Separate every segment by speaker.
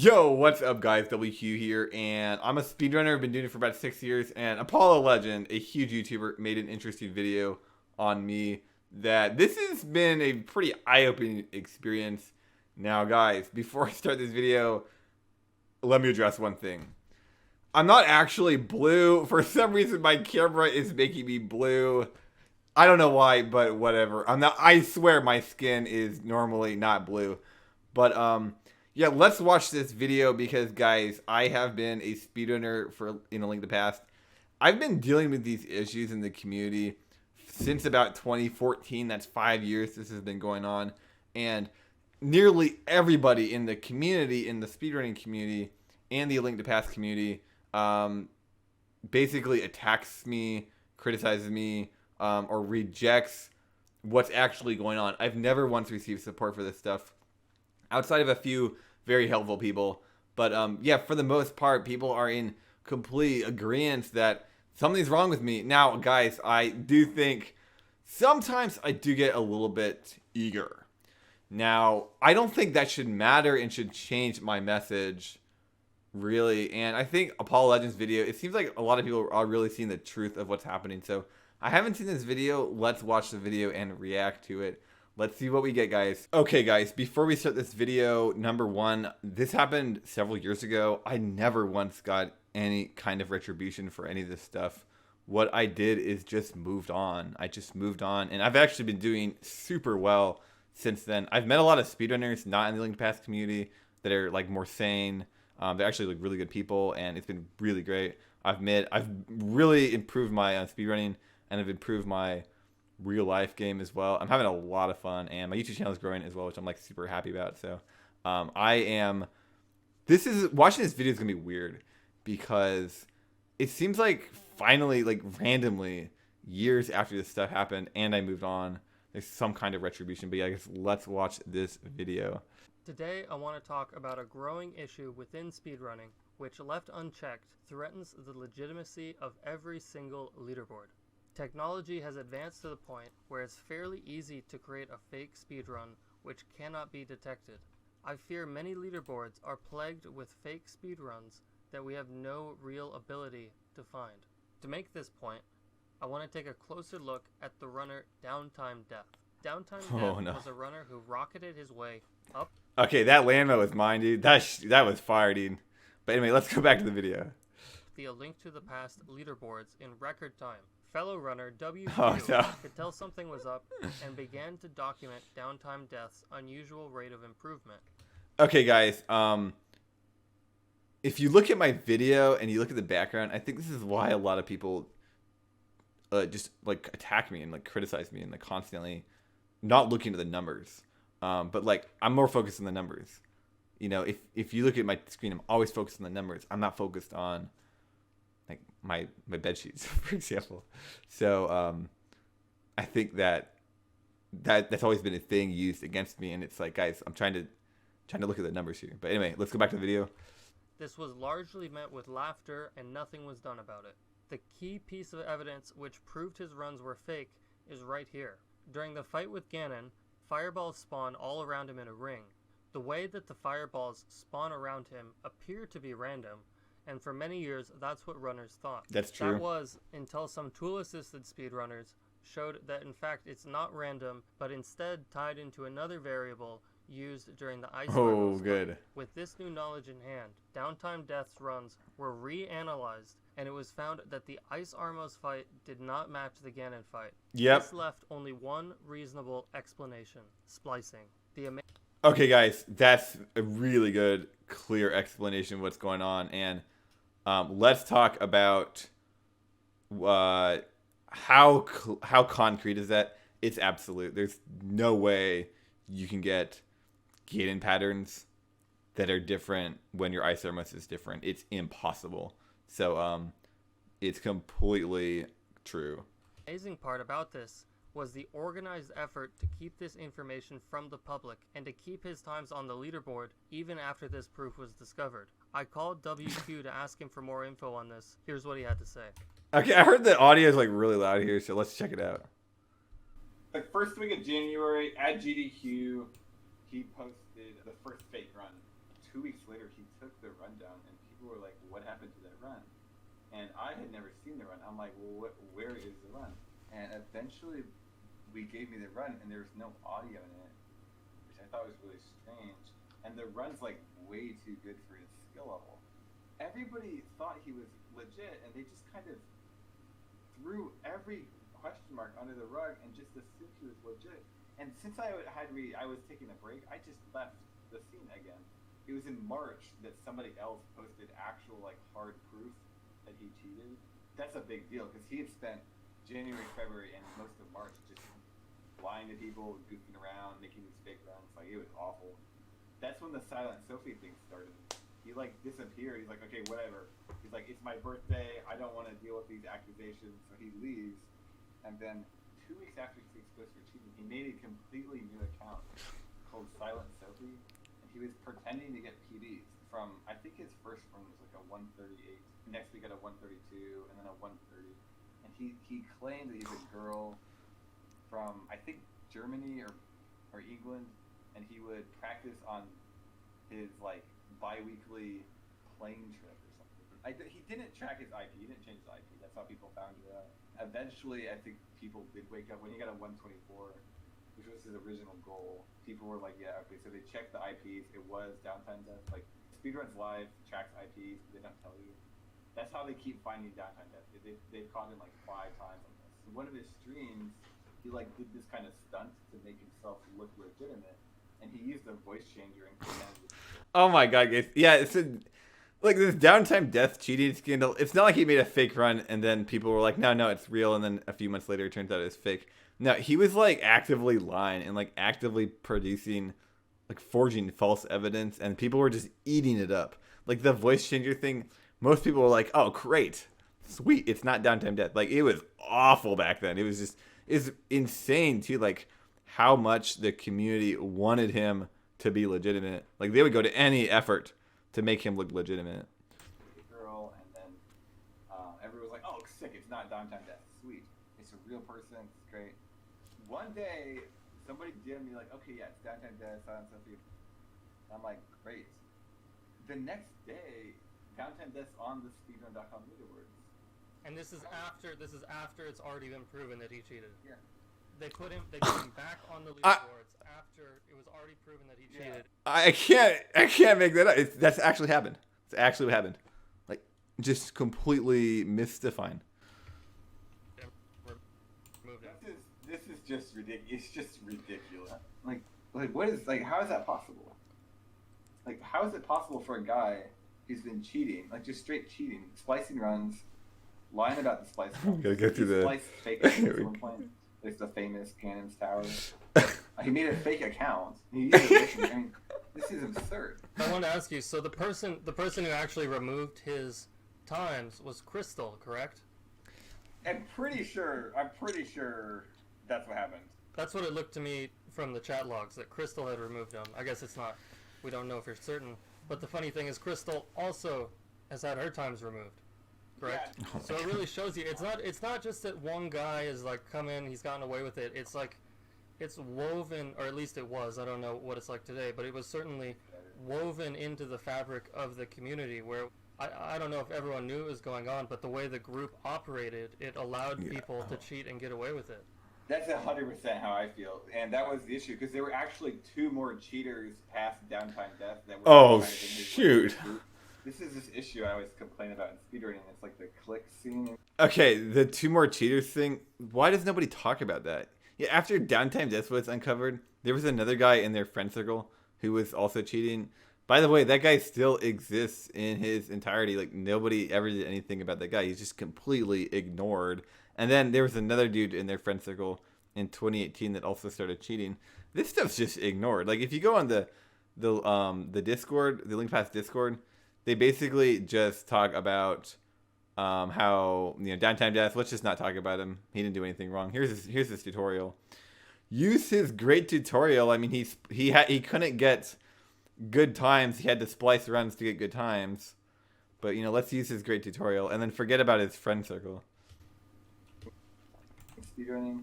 Speaker 1: Yo, what's up guys, WQ here, and I'm a speedrunner, I've been doing it for about 6 years, and Apollo Legend, a huge YouTuber, made an interesting video on me that this has been a pretty eye-opening experience. Now guys, before I start this video, let me address one thing. I'm not actually blue. For some reason my camera is making me blue. I don't know why, but whatever. I swear my skin is normally not blue. But yeah, let's watch this video because, guys, I have been a speedrunner for A Link to the Past. I've been dealing with these issues in the community since about 2014. That's 5 years this has been going on. And nearly everybody in the community, in the speedrunning community, and the A Link to the Past community, basically attacks me, criticizes me, or rejects what's actually going on. I've never once received support for this stuff, outside of a few very helpful people. But yeah, for the most part, people are in complete agreement that something's wrong with me. Now, guys, I do think sometimes I do get a little bit eager. Now, I don't think that should matter and should change my message, really. And I think Apollo Legends video, it seems like a lot of people are really seeing the truth of what's happening. So I haven't seen this video. Let's watch the video and react to it. Let's see what we get, guys. Okay, guys, before we start this video, number one, this happened several years ago. I never once got any kind of retribution for any of this stuff. What I did is just moved on. I just moved on, and I've actually been doing super well since then. I've met a lot of speedrunners not in the Link to the Past community that are like more sane. They're actually like really good people, and it's been really great. I've really improved my speedrunning, and I've improved my real life game as well. I'm having a lot of fun, and my YouTube channel is growing as well, which I'm like super happy about. So watching this video is gonna be weird because it seems like finally, like randomly, years after this stuff happened and I moved on, there's some kind of retribution. But yeah, I guess let's watch this video.
Speaker 2: Today I want to talk about a growing issue within speedrunning which, left unchecked, threatens the legitimacy of every single leaderboard. Technology has advanced to the point where it's fairly easy to create a fake speedrun which cannot be detected. I fear many leaderboards are plagued with fake speedruns that we have no real ability to find. To make this point, I want to take a closer look at the runner Downtime Death. Downtime Death was a runner who rocketed his way up.
Speaker 1: Okay, that landmine was mine, dude. That was fire, dude. But anyway, let's go back to the video.
Speaker 2: The A Link to the Past leaderboards in record time. Fellow runner WQ could tell something was up and began to document Downtime Death's unusual rate of improvement.
Speaker 1: Okay, guys. If you look at my video and you look at the background, I think this is why a lot of people just like attack me and like criticize me and like constantly not looking at the numbers. But like I'm more focused on the numbers. You know, if you look at my screen, I'm always focused on the numbers. I'm not focused on like my bed sheets, for example. So I think that's always been a thing used against me, and it's like, guys, I'm trying to look at the numbers here. But anyway, let's go back to the video.
Speaker 2: This was largely met with laughter, and nothing was done about it. The key piece of evidence which proved his runs were fake is right here. During the fight with Ganon, fireballs spawn all around him in a ring. The way that the fireballs spawn around him appear to be random, and for many years, that's what runners thought.
Speaker 1: That's true.
Speaker 2: That was until some tool-assisted speedrunners showed that in fact it's not random, but instead tied into another variable used during the Ice Armos
Speaker 1: good.
Speaker 2: Fight. With this new knowledge in hand, Downtime Death's runs were reanalyzed, and it was found that the Ice Armos fight did not match the Ganon fight.
Speaker 1: Yep.
Speaker 2: This left only one reasonable explanation: splicing.
Speaker 1: Okay, guys, that's a really good, clear explanation of what's going on, and let's talk about how concrete is that. It's absolute. There's no way you can get Ganon patterns that are different when your Ice Armos is different. It's impossible. So it's completely true.
Speaker 2: The amazing part about this was the organized effort to keep this information from the public and to keep his times on the leaderboard even after this proof was discovered. I called WQ to ask him for more info on this. Here's what he had to say.
Speaker 1: Okay, I heard the audio is like really loud here, so let's check it out. Like first week of January at GDQ, he posted the first fake run 2 weeks later, he took the rundown, and people were like, "What happened to that run?" And I had never seen the run. I'm like, "Well, where is the run?" And eventually, we gave me the run, and there was no audio in it, which I thought was really strange. And the run's like way too good for his skill level. Everybody thought he was legit, and they just kind of threw every question mark under the rug and just assumed he was legit. And since I was taking a break, I just left the scene again. It was in March that somebody else posted actual like hard proof that he cheated. That's a big deal because he had spent January, February, and most of March just lying to people, goofing around, making these fake runs. Like it was awful. That's when the Silent Sophie thing started. He like disappeared. He's like, okay, whatever. He's like, it's my birthday. I don't want to deal with these accusations. So he leaves. And then 2 weeks after he gets exposed for cheating, he made a completely new account called Silent Sophie. And he was pretending to get PDs from, I think his first one was like a 138. Next week at a 132, and then a 130. And he claimed that he's a girl from, I think, Germany or England. And he would practice on his like bi-weekly plane trip or something. He didn't track his IP. He didn't change his IP. That's how people found it out. Eventually, I think people did wake up when he got a 124, which was his original goal. People were like, yeah, okay. So they checked the IPs. It was downtime death. Like Speedruns Live tracks IPs, but they don't tell you. That's how they keep finding downtime death. They've caught him like 5 times on this. In one of his streams, he like did this kind of stunt to make himself look legitimate. And he used a voice changer and pretended. Oh my god, guys. Yeah, like this downtime death cheating scandal. It's not like he made a fake run and then people were like, no, it's real. And then a few months later, it turns out it's fake. No, he was like actively lying and like actively producing, like forging false evidence. And people were just eating it up. Like the voice changer thing, most people were like, oh, great. Sweet. It's not downtime death. Like it was awful back then. It was just, it's insane too. Like, how much the community wanted him to be legitimate. Like they would go to any effort to make him look legitimate.
Speaker 3: Girl, and then everyone was like, "Oh, sick! It's not downtime death. Sweet. It's a real person. It's great." One day, somebody DM'd me like, "Okay, yeah, it's downtime death. Silent Sophie." I'm like, "Great." The next day, downtime death's on the speedrun.com leaderboards.
Speaker 2: And this is after it's already been proven that he cheated.
Speaker 3: Yeah.
Speaker 2: They put him back on the leaderboards after it was already proven that he cheated.
Speaker 1: I can't make that up. That's actually happened. It's actually what happened. Like, just completely mystifying.
Speaker 3: This is just ridiculous. It's just ridiculous. Like what is how is that possible? Like, how is it possible for a guy who's been cheating, like just straight cheating, splicing runs, lying about the splicing runs?
Speaker 1: Gotta go through the.
Speaker 3: Spliced fake accounts at one point. There's the famous Cannon's Tower. He made a fake account. He used it. I mean, this is absurd.
Speaker 2: I want to ask you. So the person who actually removed his times was Crystal, correct?
Speaker 3: I'm pretty sure that's what happened.
Speaker 2: That's what it looked to me from the chat logs, that Crystal had removed him. I guess it's not. We don't know for certain. But the funny thing is, Crystal also has had her times removed. Correct.
Speaker 3: Yeah.
Speaker 2: So it really shows you it's not just that one guy is like come in, he's gotten away with it. It's like it's woven, or at least it was. I don't know what it's like today, but it was certainly woven into the fabric of the community where I don't know if everyone knew it was going on, but the way the group operated, it allowed people to cheat and get away with it.
Speaker 3: That's 100% how I feel, and that was the issue because there were actually 2 more cheaters past downtime death that were.
Speaker 1: Oh shoot!
Speaker 3: This is this issue I always complain about in speedrunning. It's like the click scene.
Speaker 1: Okay, the 2 more cheaters thing. Why does nobody talk about that? Yeah, after downtime death was uncovered, there was another guy in their friend circle who was also cheating. By the way, that guy still exists in his entirety. Like nobody ever did anything about that guy. He's just completely ignored. And then there was another dude in their friend circle in 2018 that also started cheating. This stuff's just ignored. Like if you go on the Discord, the Link Pass Discord, they basically just talk about how downtime death. Let's just not talk about him. He didn't do anything wrong. Here's his tutorial. Use his great tutorial. I mean, he couldn't get good times. He had to splice runs to get good times. But let's use his great tutorial and then forget about his friend circle.
Speaker 3: Speedrunning.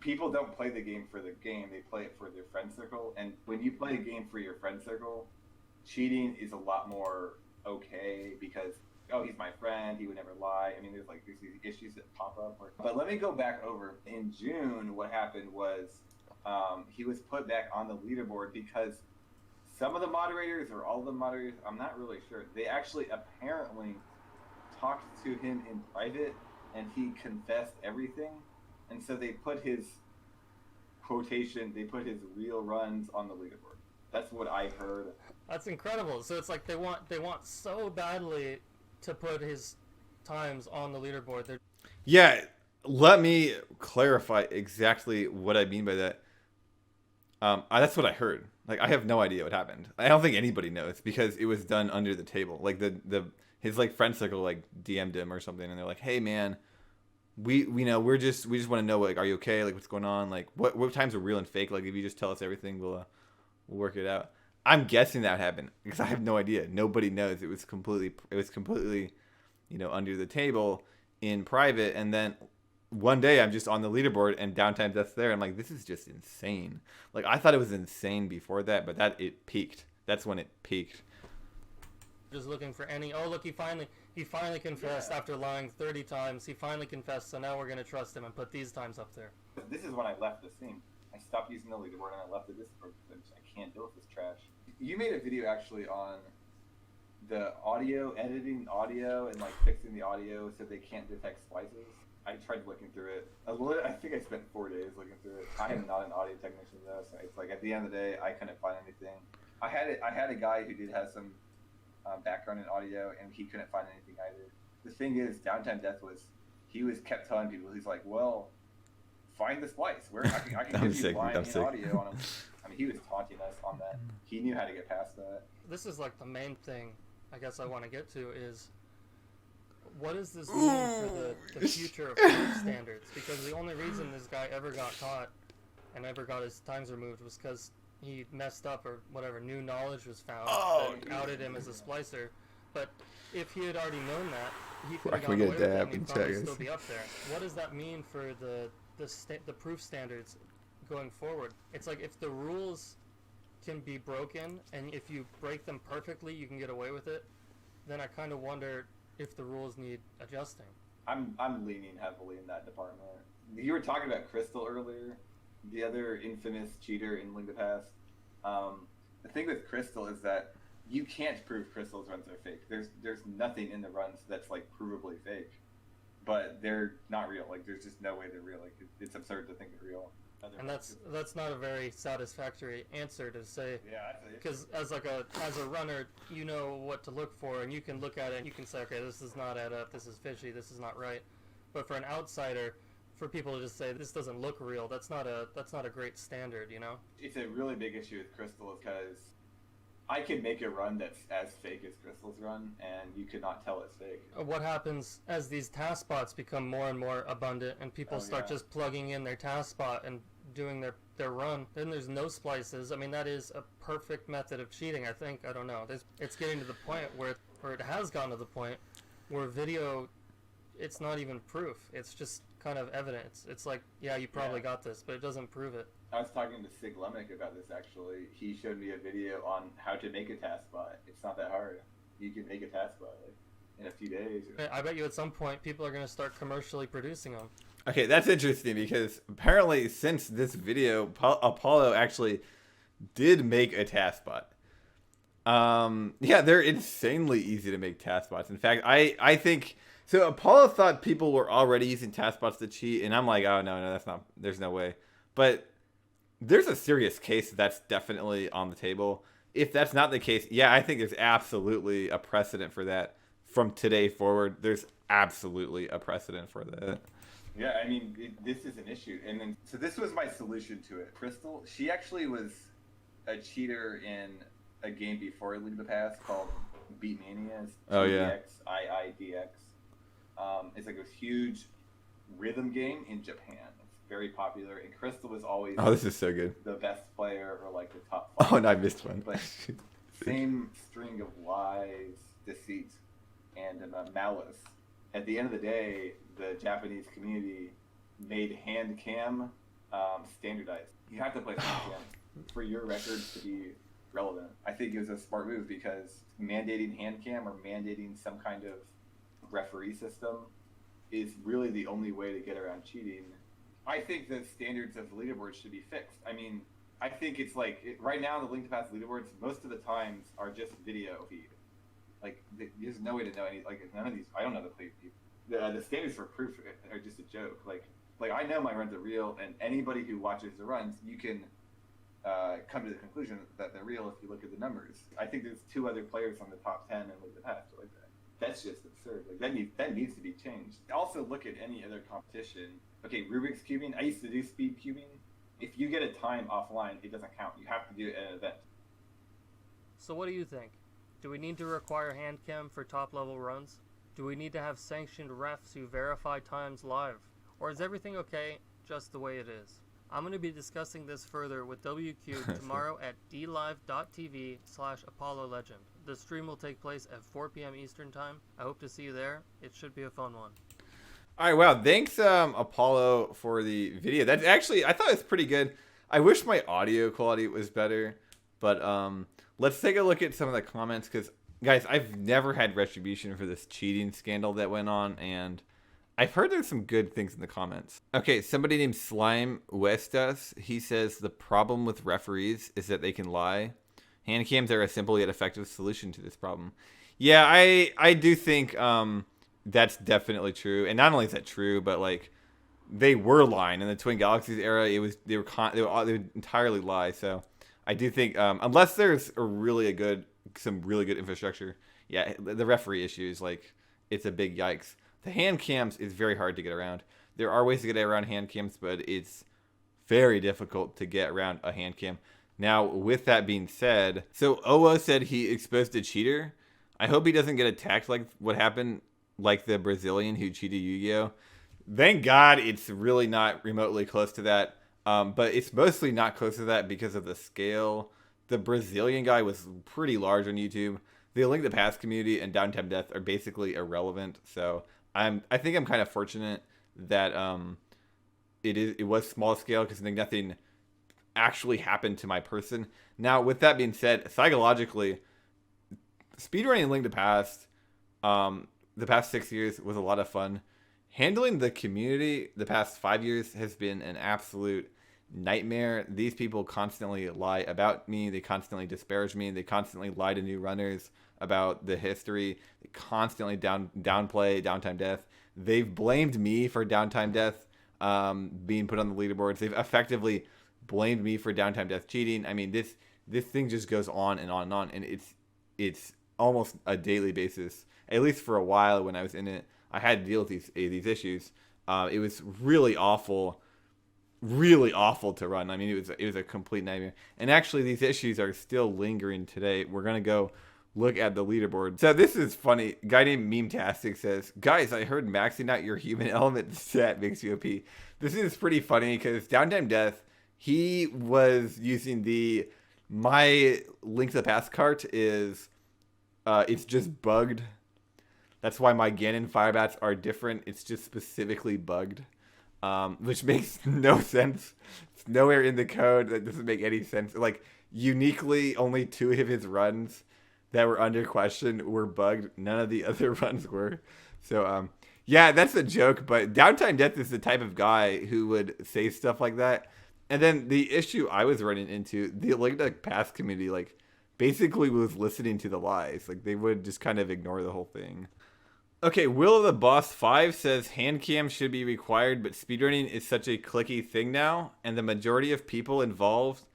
Speaker 3: People don't play the game for the game. They play it for their friend circle. And when you play a game for your friend circle, cheating is a lot more okay because, oh, he's my friend, he would never lie. I mean, there's these issues that pop up. But let me go back over. In June, what happened was he was put back on the leaderboard because some of the moderators, or all the moderators, I'm not really sure, they actually apparently talked to him in private and he confessed everything. And so they put his real runs on the leaderboard. That's what I heard.
Speaker 2: That's incredible. So it's like they want so badly to put his times on the leaderboard.
Speaker 1: Yeah, let me clarify exactly what I mean by that. That's what I heard. Like, I have no idea what happened. I don't think anybody knows because it was done under the table. Like his like friend circle like DM'd him or something, and they're like, "Hey man, we know we just want to know, like, are you okay? Like, what's going on? Like, what times are real and fake? Like, if you just tell us everything, we'll work it out." I'm guessing that happened because I have no idea. Nobody knows. It was completely, under the table in private. And then one day I'm just on the leaderboard and Downtime Death's there. I'm like, this is just insane. Like, I thought it was insane before that, but it peaked. That's when it peaked.
Speaker 2: Just looking for any. Oh, look, he finally confessed after lying 30 times. He finally confessed, so now we're gonna trust him and put these times up there.
Speaker 3: This is when I left the scene. I stopped using the leaderboard and I left the Discord because I can't deal with this trash. You made a video actually on the audio, editing audio and like fixing the audio so they can't detect splices. I tried looking through it. I think I spent 4 days looking through it. I am not an audio technician though, so it's like at the end of the day, I couldn't find anything. I had a guy who did have some background in audio, and he couldn't find anything either. The thing is, Downtime Death kept telling people, he's like, well, find the splice. I can give you blind audio on him. I mean, he was taunting us on that. He knew how to get past that.
Speaker 2: This is like the main thing I guess I want to get to is, what does this mean for the future of proof standards? Because the only reason this guy ever got caught and ever got his times removed was because he messed up or whatever, new knowledge was found that outed him as a splicer. But if he had already known that, he could have gotten away with it and he'd probably still be up there. What does that mean for the proof standards going forward? It's like, if the rules can be broken and if you break them perfectly you can get away with it, then I kind of wonder if the rules need adjusting.
Speaker 3: I'm leaning heavily in that department. You were talking about Crystal earlier, the other infamous cheater in Link to the Past. The thing with Crystal is that you can't prove Crystal's runs are fake. There's nothing in the runs that's like provably fake, but they're not real. Like, there's just no way they're real. Like, it's absurd to think they're real.
Speaker 2: And that's not a very satisfactory answer to say.
Speaker 3: Yeah,
Speaker 2: because as a runner, you know what to look for, and you can look at it and you can say, okay, this does not add up, this is fishy, this is not right. But for an outsider, for people to just say this doesn't look real, that's not a great standard, you know. It's
Speaker 3: a really big issue with Crystal because I can make a run that's as fake as Crystal's run, and you could not tell it's fake.
Speaker 2: What happens as these task spots become more and more abundant and people start just plugging in their task spot and doing their run, then there's no splices. I mean, that is a perfect method of cheating, I think. I don't know. It's getting to the point where it has gotten to the point where video, it's not even proof. It's just kind of evidence. It's like, yeah, you probably got this, but it doesn't prove it.
Speaker 3: I was talking to Sig Lemick about this, actually. He showed me a video on how to make a task spot. It's not that hard. You can make a task spot in a few days.
Speaker 2: I bet you at some point people are going to start commercially producing them.
Speaker 1: Okay, that's interesting because apparently since this video, Apollo actually did make a task spot. Yeah, they're insanely easy to make task spots. In fact, I think... So Apollo thought people were already using task spots to cheat, and I'm like, oh, no, that's not... There's no way. But there's a serious case that's definitely on the table. If that's not the case, yeah, I think there's absolutely a precedent for that. From today forward, there's absolutely a precedent for that.
Speaker 3: Yeah, I mean, this is an issue. And then, so this was my solution to it. Crystal, she actually was a cheater in a game before Link to the Past called Beatmania.
Speaker 1: Oh, yeah.
Speaker 3: IIDX. It's like a huge rhythm game in Japan. It's very popular. And Crystal was always
Speaker 1: this is so good.
Speaker 3: The best player or like the top 5.
Speaker 1: Oh, and I missed one.
Speaker 3: But same string of lies, deceit, and malice. At the end of the day, the Japanese community made hand cam standardized. You have to play hand cam for your records to be relevant. I think it was a smart move because mandating hand cam or mandating some kind of referee system is really the only way to get around cheating. I think the standards of the leaderboard should be fixed. I mean, I think it's like right now the Link to Pass leaderboards most of the times are just video feed. Like there's no way to know any. Like none of these. I don't know the standards for proof are just a joke. Like I know my runs are real, and anybody who watches the runs, you can come to the conclusion that they're real if you look at the numbers. I think there's 2 other players on the top 10 in Link to Pass like that. That's just absurd. Like that needs to be changed. Also, look at any other competition. Okay, Rubik's cubing. I used to do speed cubing. If you get a time offline, it doesn't count. You have to do it at an event.
Speaker 2: So what do you think? Do we need to require hand cam for top level runs? Do we need to have sanctioned refs who verify times live? Or is everything okay just the way it is? I'm going to be discussing this further with WQ tomorrow at dlive.tv/ApolloLegend. The stream will take place at 4 p.m. Eastern Time. I hope to see you there. It should be a fun one.
Speaker 1: All right, wow. Thanks, Apollo, for the video. That's actually, I thought it was pretty good. I wish my audio quality was better, but let's take a look at some of the comments because, guys, I've never had retribution for this cheating scandal that went on, and I've heard there's some good things in the comments. Okay, somebody named Slime Westus, he says the problem with referees is that they can lie. Hand cams are a simple yet effective solution to this problem. Yeah, I do think that's definitely true. And not only is that true, but like they were lying in the Twin Galaxies era. They would entirely lie. So I do think unless there's some really good infrastructure, yeah, the referee issues, like it's a big yikes. The hand cams is very hard to get around. There are ways to get around hand cams, but it's very difficult to get around a hand cam. Now, with that being said, so Owo said he exposed a cheater. I hope he doesn't get attacked like what happened, like the Brazilian who cheated Yu-Gi-Oh. Thank God it's really not remotely close to that. But it's mostly not close to that because of the scale. The Brazilian guy was pretty large on YouTube. The Link to Pass community and Downtime Death are basically irrelevant. So I think I'm kind of fortunate that it was small scale because I think nothing actually happened to my person. Now, with that being said, psychologically, speedrunning Link to Pass the past 6 years was a lot of fun. Handling the community the past 5 years has been an absolute nightmare. These people constantly lie about me. They constantly disparage me. They constantly lie to new runners about the history. They constantly downplay Downtime Death. They've blamed me for Downtime Death being put on the leaderboards. They've effectively blamed me for Downtime Death cheating. I mean, this thing just goes on and on and on, and it's almost a daily basis. At least for a while when I was in it, I had to deal with these issues. It was really awful to run. I mean, it was a complete nightmare. And actually, these issues are still lingering today. We're gonna go look at the leaderboard. So this is funny. A guy named Memetastic says, "Guys, I heard maxing out your human element set makes you OP." This is pretty funny because Downtime Death, he was using my Link to the Past cart is it's just bugged. That's why my Ganon Firebats are different. It's just specifically bugged, which makes no sense. It's nowhere in the code. That doesn't make any sense. Like, uniquely, only 2 of his runs that were under question were bugged. None of the other runs were. So, yeah, that's a joke. But Downtime Death is the type of guy who would say stuff like that. And then the issue I was running into, the Link to Pass community, like, basically was listening to the lies. Like, they would just kind of ignore the whole thing. Okay, Will of the Boss 5 says hand cam should be required, but speedrunning is such a clicky thing now, and the majority of people involved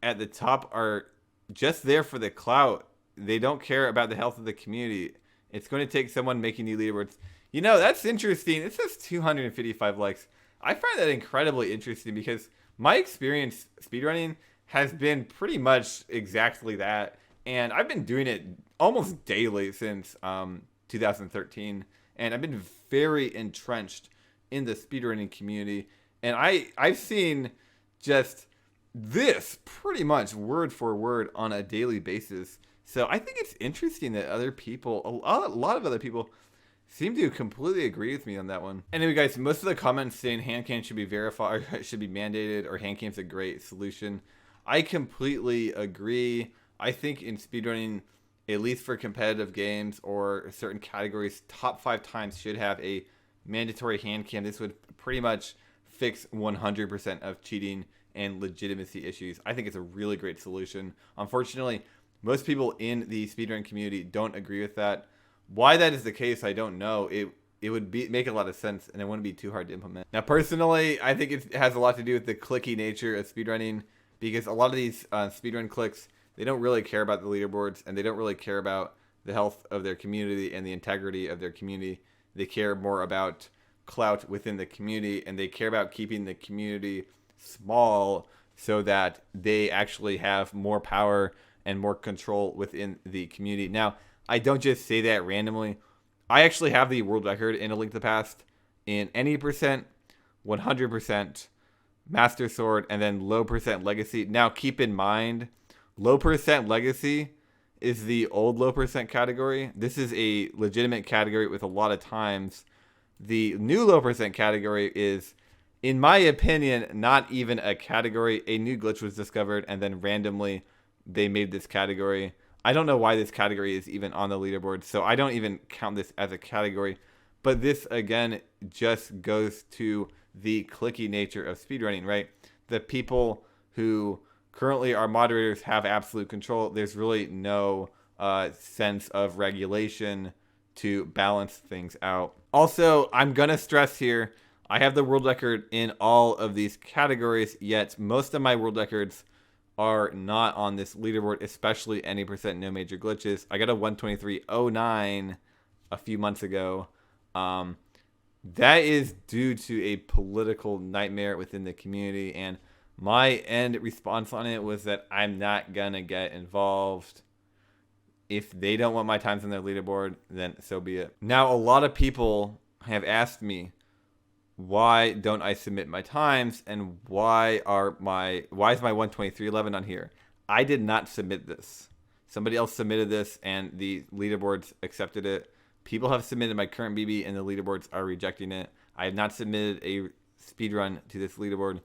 Speaker 1: at the top are just there for the clout. They don't care about the health of the community. It's going to take someone making new leaderboards. You know, that's interesting. It says 255 likes. I find that incredibly interesting because my experience speedrunning has been pretty much exactly that, and I've been doing it almost daily since 2013, and I've been very entrenched in the speedrunning community, and I've seen just this pretty much word for word on a daily basis. So I think it's interesting that other people, a lot of other people, seem to completely agree with me on that one. Anyway, guys, most of the comments saying hand cam should be verified, or should be mandated, or hand cam's a great solution. I completely agree. I think in speedrunning, at least for competitive games or certain categories, top 5 times should have a mandatory hand cam. This would pretty much fix 100% of cheating and legitimacy issues. I think it's a really great solution. Unfortunately, most people in the speedrun community don't agree with that. Why that is the case, I don't know. It would make a lot of sense, and it wouldn't be too hard to implement. Now, personally, I think it has a lot to do with the clicky nature of speedrunning, because a lot of these speedrun clicks, they don't really care about the leaderboards, and they don't really care about the health of their community and the integrity of their community. They care more about clout within the community, and they care about keeping the community small so that they actually have more power and more control within the community. Now, I don't just say that randomly. I actually have the world record in A Link to the Past in any percent, 100%, Master Sword, and then low percent Legacy. Now, keep in mind, low percent Legacy is the old low percent category. This is a legitimate category with a lot of times. The new low percent category is, in my opinion, not even a category. A new glitch was discovered, and then randomly they made this category. I don't know why this category is even on the leaderboard, so I don't even count this as a category. But this, again, just goes to the clicky nature of speedrunning, right? The people who currently are moderators have absolute control. There's really no sense of regulation to balance things out. Also, I'm going to stress here, I have the world record in all of these categories, yet most of my world records are not on this leaderboard, especially any percent no major glitches. I got a 123.09 a few months ago. That is due to a political nightmare within the community, and my end response on it was that I'm not gonna get involved. If they don't want my times on their leaderboard, then so be it. Now, a lot of people have asked me, why don't I submit my times, and why is my 123.11 on here? I did not submit this. Somebody else submitted this, and the leaderboards accepted it. People have submitted my current BB, and the leaderboards are rejecting it. I have not submitted a speedrun to this leaderboard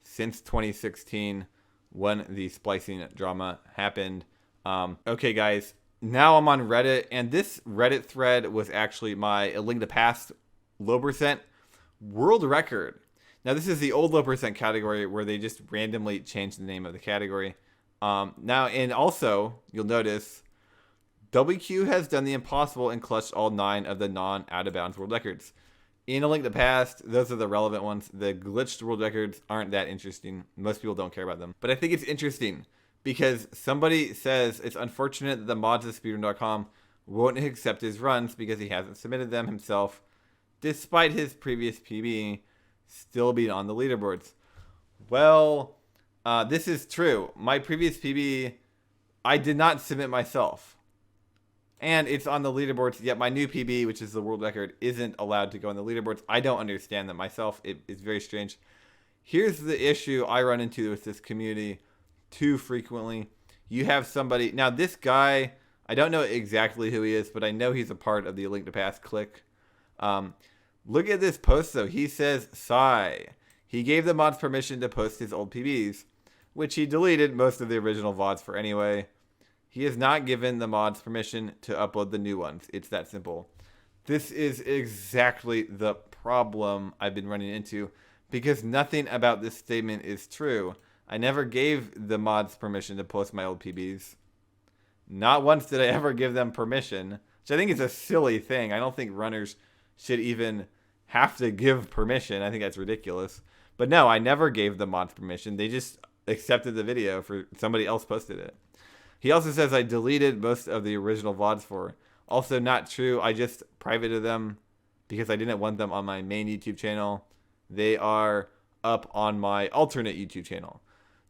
Speaker 1: since 2016, when the splicing drama happened. Okay, guys, now I'm on Reddit, and this Reddit thread was actually my A Link to the Past low percent world record. Now, this is the old low percent category where they just randomly changed the name of the category. Now, and also, you'll notice WQ has done the impossible and clutched all 9 of the non-out-of-bounds world records. In A Link to the Past, those are the relevant ones. The glitched world records aren't that interesting. Most people don't care about them. But I think it's interesting because somebody says it's unfortunate that the mods of speedrun.com won't accept his runs because he hasn't submitted them himself, despite his previous PB still being on the leaderboards. Well, this is true. My previous PB, I did not submit myself. And it's on the leaderboards, yet my new PB, which is the world record, isn't allowed to go on the leaderboards. I don't understand that myself. It is very strange. Here's the issue I run into with this community too frequently. You have somebody... Now, this guy, I don't know exactly who he is, but I know he's a part of the A Link to the Past clique. Look at this post, though. He says, sigh. He gave the mods permission to post his old PBs, which he deleted most of the original VODs for anyway. He has not given the mods permission to upload the new ones. It's that simple. This is exactly the problem I've been running into, because nothing about this statement is true. I never gave the mods permission to post my old PBs. Not once did I ever give them permission, which I think is a silly thing. I don't think runners should even have to give permission. I think that's ridiculous. But no, I never gave the mods permission. They just accepted the video for somebody else posted it. He also says I deleted most of the original VODs for. Also not true. I just privated them because I didn't want them on my main YouTube channel. They are up on my alternate YouTube channel.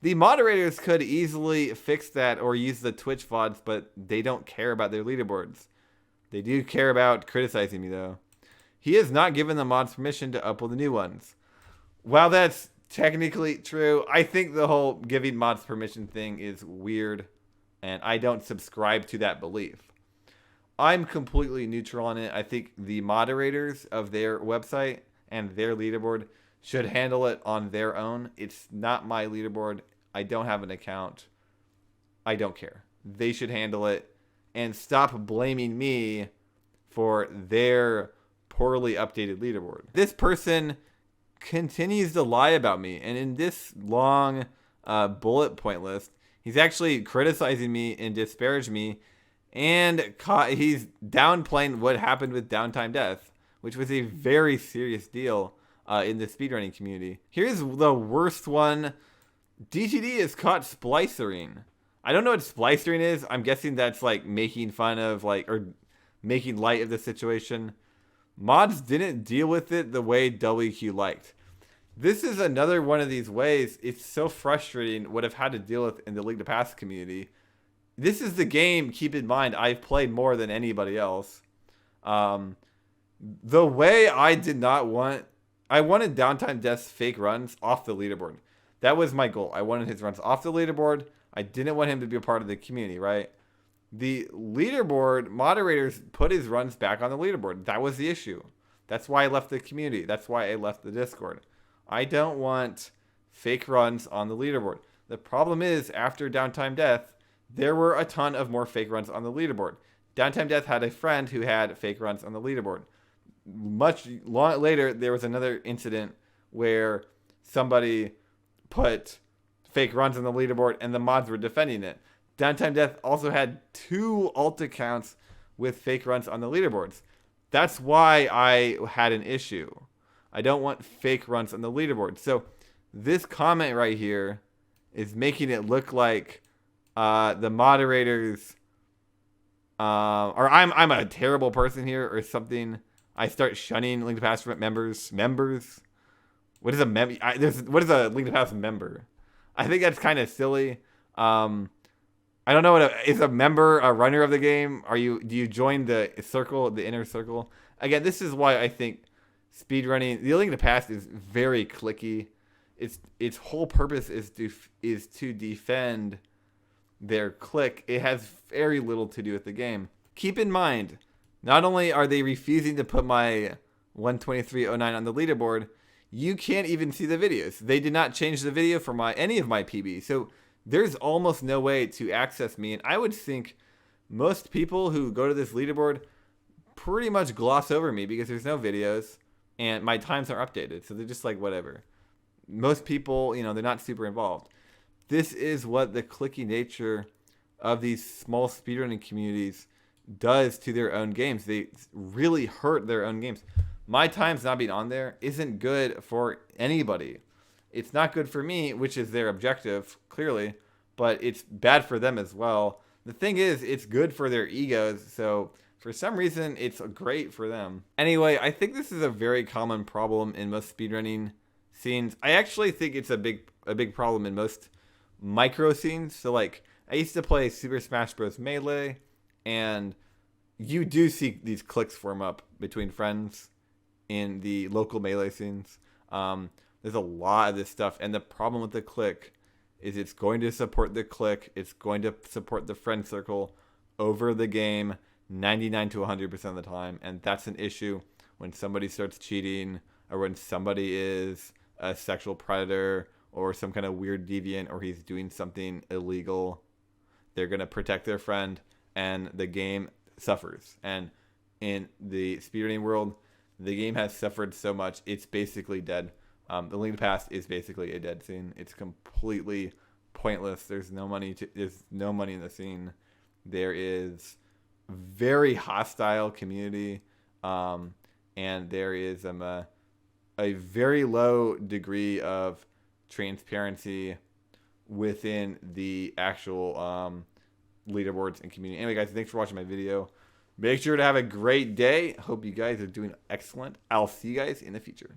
Speaker 1: The moderators could easily fix that or use the Twitch VODs, but they don't care about their leaderboards. They do care about criticizing me, though. He has not given the mods permission to upload the new ones. While that's technically true, I think the whole giving mods permission thing is weird, and I don't subscribe to that belief. I'm completely neutral on it. I think the moderators of their website and their leaderboard should handle it on their own. It's not my leaderboard. I don't have an account. I don't care. they should handle it, and stop blaming me for their poorly updated leaderboard. This person continues to lie about me, and in this long bullet point list, he's actually criticizing me and disparaging me, and he's downplaying what happened with Downtime Death, which was a very serious deal in the speedrunning community. Here's the worst one. DTD is caught splicering. I don't know what splicering is. I'm guessing that's like making fun of or making light of the situation. Mods didn't deal with it the way WQ liked. This is another one of these ways. It's so frustrating what I've had to deal with in the League to Pass community. This is the game, keep in mind, I've played more than anybody else. The way I wanted Downtime Death's fake runs off the leaderboard. That was my goal. I wanted his runs off the leaderboard. I didn't want him to be a part of the community, right? The leaderboard moderators put his runs back on the leaderboard. That was the issue. That's why I left the community. That's why I left the Discord. I don't want fake runs on the leaderboard. The problem is, after Downtime Death, there were a ton of more fake runs on the leaderboard. Downtime Death had a friend who had fake runs on the leaderboard. Later, there was another incident where somebody put fake runs on the leaderboard and the mods were defending it. Downtime Death also had 2 alt accounts with fake runs on the leaderboards. That's why I had an issue. I don't want fake runs on the leaderboard. So this comment right here is making it look like the moderators or I'm a terrible person here or something. I start shunning Link to Pass members. What is a what is a Link to Pass member? I think that's kind of silly. I don't know is a member a runner of the game? Do you join the circle, the inner circle? Again, this is why I think speedrunning, the Link to Pass is very cliquey. Its whole purpose is to defend their clique. It has very little to do with the game. Keep in mind, not only are they refusing to put my 12309 on the leaderboard, you can't even see the videos. They did not change the video for any of my PBs. So there's almost no way to access me. And I would think most people who go to this leaderboard pretty much gloss over me because there's no videos and my times are updated. So they're just like, whatever. Most people, they're not super involved. This is what the cliquey nature of these small speedrunning communities does to their own games. They really hurt their own games. My times not being on there isn't good for anybody. It's not good for me, which is their objective, clearly, but it's bad for them as well. The thing is, it's good for their egos, so for some reason, it's great for them. Anyway, I think this is a very common problem in most speedrunning scenes. I actually think it's a big problem in most micro scenes. So like, I used to play Super Smash Bros. Melee, and you do see these cliques form up between friends in the local Melee scenes. There's a lot of this stuff, and the problem with the clique is it's going to support the clique, it's going to support the friend circle over the game 99 to 100% of the time, and that's an issue when somebody starts cheating or when somebody is a sexual predator or some kind of weird deviant or he's doing something illegal. They're going to protect their friend, and the game suffers. And in the speedrunning world, the game has suffered so much, it's basically dead. The Link to Pass is basically a dead scene. It's completely pointless. There's no money in the scene. There is very hostile community, and there is a very low degree of transparency within the actual leaderboards and community. Anyway, guys, thanks for watching my video. Make sure to have a great day. Hope you guys are doing excellent. I'll see you guys in the future.